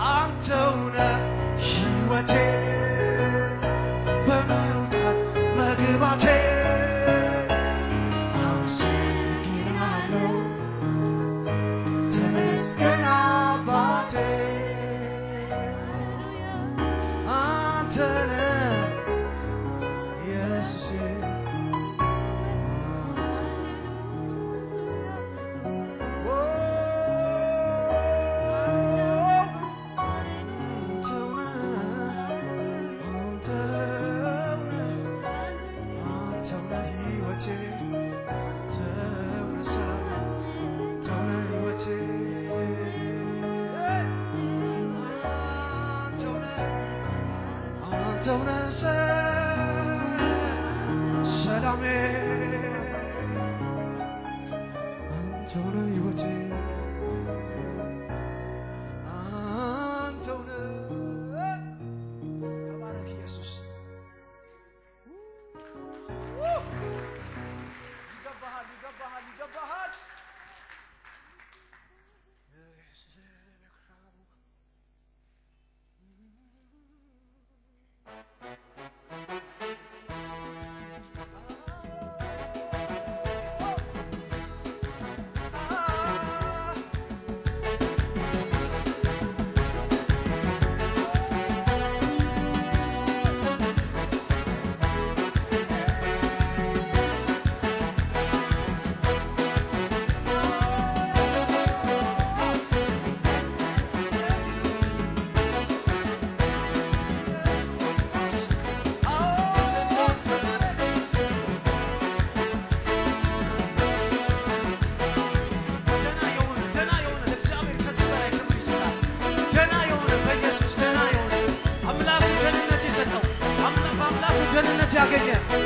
Antona hiwate bamautat magibate Ausiginalo Teskanabate Antona Jesus Don't Salame Antona Yuate Antona Tabarak Jesus Ligabahad Again.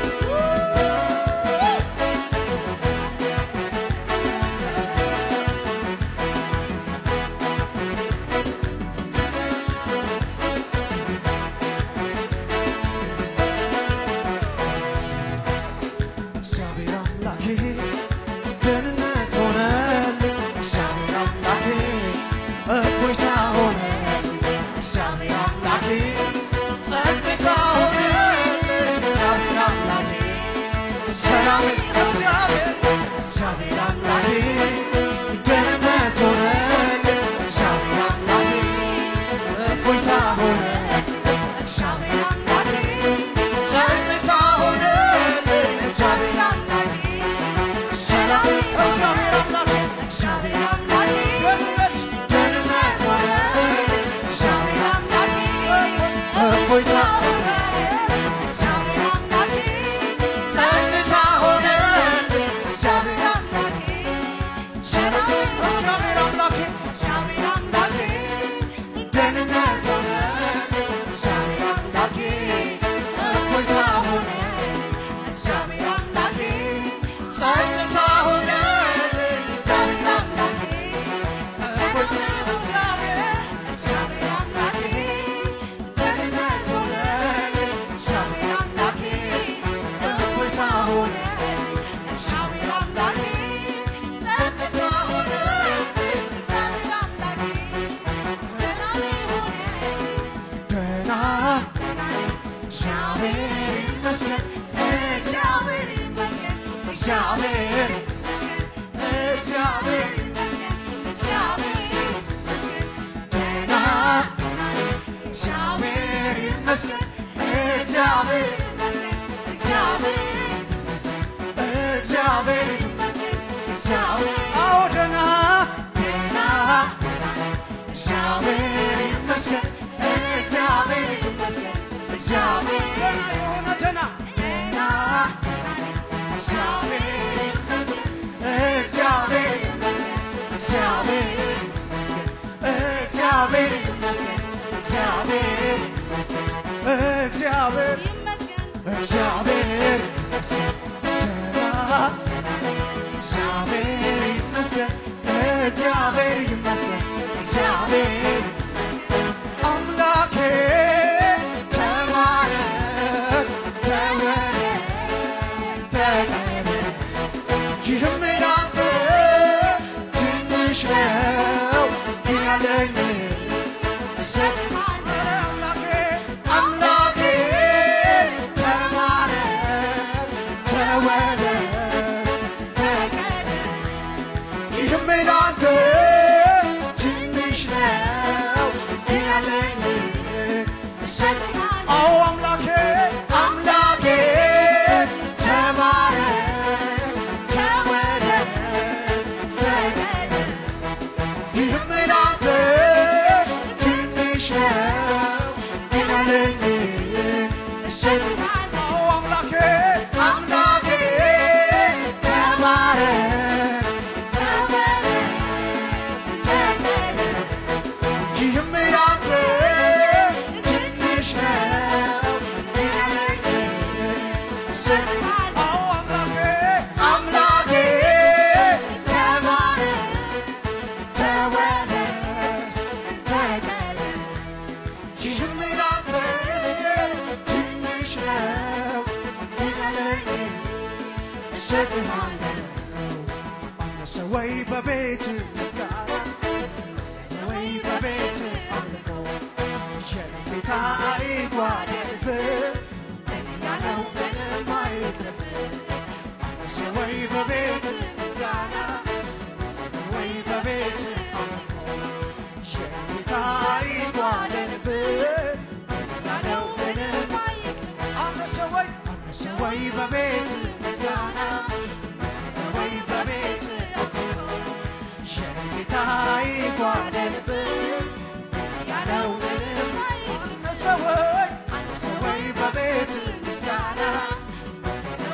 ነው ይበለኝ እሰጥሃለሁ አምላኬ አምላኬ ተባረክ ተባረክ ተባረክ ይህም ያንተ ትንሽ ነው ይበለኝ እሰጥሃለሁ አምላኬ አምላኬ ተባረክ ተባረክ ተባረክ ይህም ያንተ ትንሽ ነው ይበለኝ እሰጥሃለሁ አነሰ ወይ በቤት ምስጋና ወይ በቤት አምልኮ የጌታ አይጓደልብህ ያለው ምንም አይቅርብህ አነሰ ወይ በቤት ምስጋና ወይ በቤት አምልኮ የጌታ አይጓደልብህ ያለው ምንም አይቅርብህ አነሰ ወይ በቤት ምስጋና ወይ በቤት አምልኮ የጌታ አይጓደልብህ ያለው ምንም አነሰ ወይ በቤት ምስጋና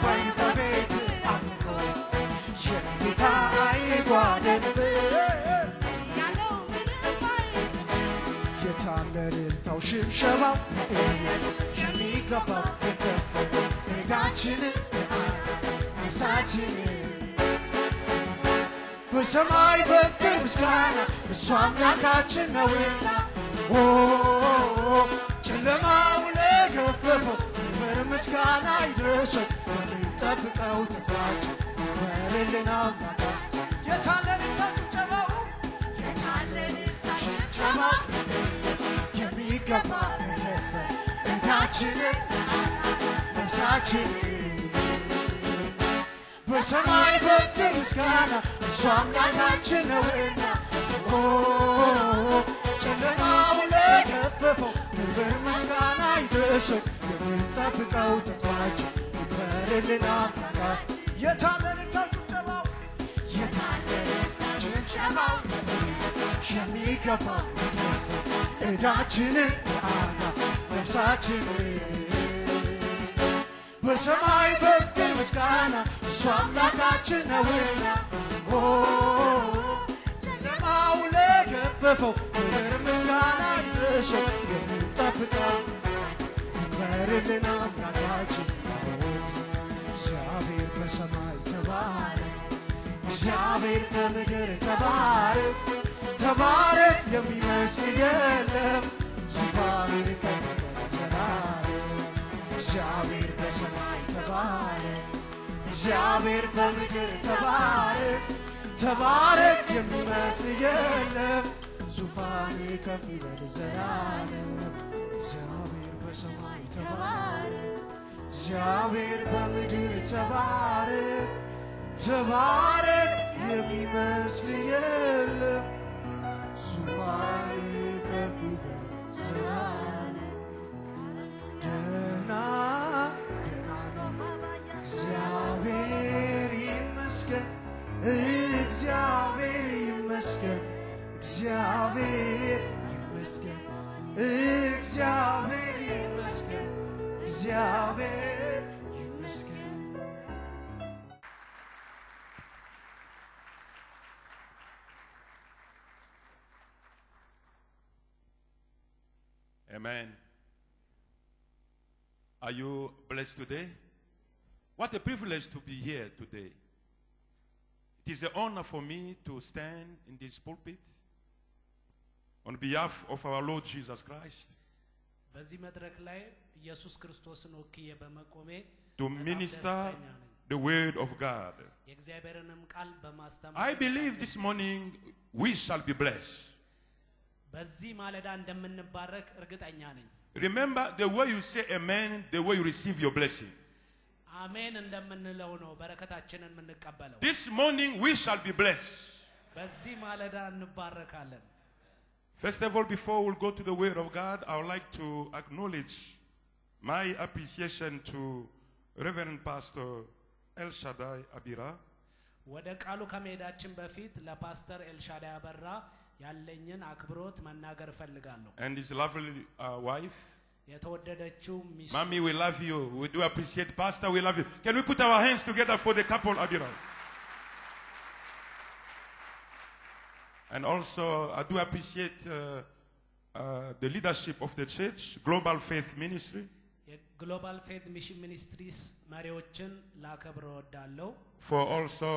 ወይ በቤት አምልኮ የጌታ አይጓደልብህ ያለው ምንም የታለ እልልታው ሽብሸባው የሚገባው የከፈለው ዕዳችንን ነፍሳችንን በሰማይ በምድር ምስጋና እሱ አምላካችን ነውና ጨለማው ለገፈፈው ክብር ምስጋና ይድረሰው የምንጠብቀው ተስፋችን ይክበርልን አምላካችን የታለ እልልታው ጭብጨባው የታለ እልልታው ሽብሸባው የሚገባው የከፈለው ዕዳችንን ነፍሳችንን በሰማይ በምድር ምስጋና እሱ አምላካችን ነውና ጨለማው ለገፈፈው ክብር ምስጋና ይድረሰው የምንጠብቀው ተስፋችን ይክበርልን አምላካችን የታለ እልልታው ጭብጨባው የታለ እልልታው ጭብጨባው የሚገባው ዕዳችንን ነፍሳችንን በሰማይ በምድር ምስጋና እሱ አምላካችን ነውና ጨለማው ለገፈፈው ክብር ምስጋና ይድረሰው የምንጠብቀው ይክበርልን አምላካችን እግዚአብሔር በሰማይ ተባረክ እግዚአብሔር በምድር ተባረክ ተባረክ የሚመስል የለም ዙፋኑን ከዘላለም እግዚአብሔር በሰማይ ተባረክ እግዚአብሔር በምድር ተባረክ ተባረክ የሚመስል የለም ዙፋኑ ከፍ ይበል ዘላለም እግዚአብሔር በሰማይ ተባረክ እግዚአብሔር በምድር ተባረክ ተባረክ የሚመስል የለም ዙፋኑ ከፍ ይበል ዘላለም ደህና እግዚአብሔር ይመስገን እግዚአብሔር ይመስገን እግዚአብሔር ይመስገን እግዚአብሔር ይመስገን እግዚአብሔር ይመስገን Amen. Are you blessed today? What a privilege to be here today. It is an honor for me to stand in this pulpit on behalf of our Lord Jesus Christ to minister the word of God. I believe this morning we shall be blessed. Remember, the way you say amen, the way you receive your blessing. This morning we shall be blessed. First of all, before we go to the word of God, I would like to acknowledge my appreciation to Reverend Pastor El Shaddai Abira. ያለኝን አክብሮት መናገር ፈልጋለሁ and his lovely wife. የተወደደችው ሚስት Mommy, we love you. We do appreciate. Pastor, we love you. Can we put our hands together for the couple, Abiram? And also, I do appreciate the leadership of the church, Global Faith Ministry. Global Faith Mission Ministries መሪዎችን ላከብር ወዳለው For also